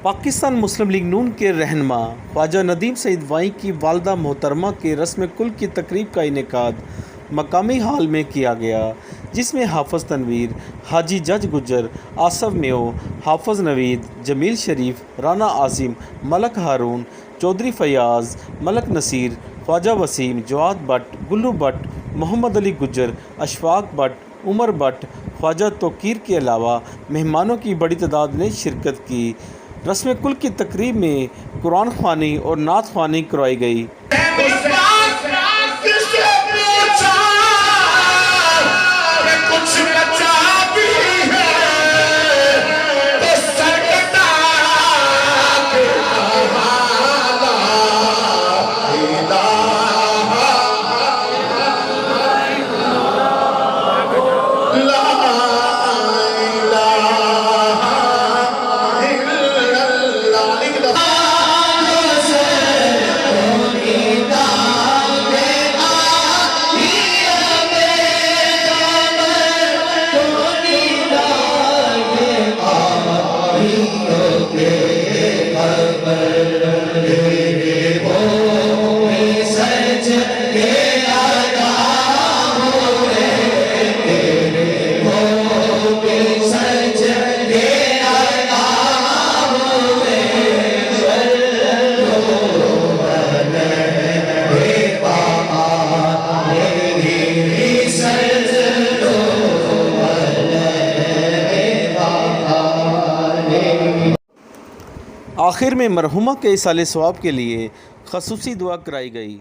پاکستان مسلم league نون کے رہنما خواجہ ندیم سعید Y کی والدہ محترمہ کے رسم کل کی تقریب کا انعقاد مقامی ہال میں کیا گیا، جس میں حافظ تنویر، حاجی جج گجر، آصف میو، حافظ نوید، جمیل شریف، رانا عاصم، ملک ہارون، چودھری فیاض، ملک نصیر، خواجہ وسیم، جواد بٹ، گلو بٹ، محمد علی گجر، اشفاق بٹ، عمر بٹ، خواجہ توقیر کے علاوہ مہمانوں کی بڑی تعداد نے شرکت کی۔ رسم کل کی تقریب میں قرآن خوانی اور نعت خوانی کروائی گئی۔ آخر میں مرحومہ کے ایصال ثواب کے لیے خصوصی دعا کرائی گئی۔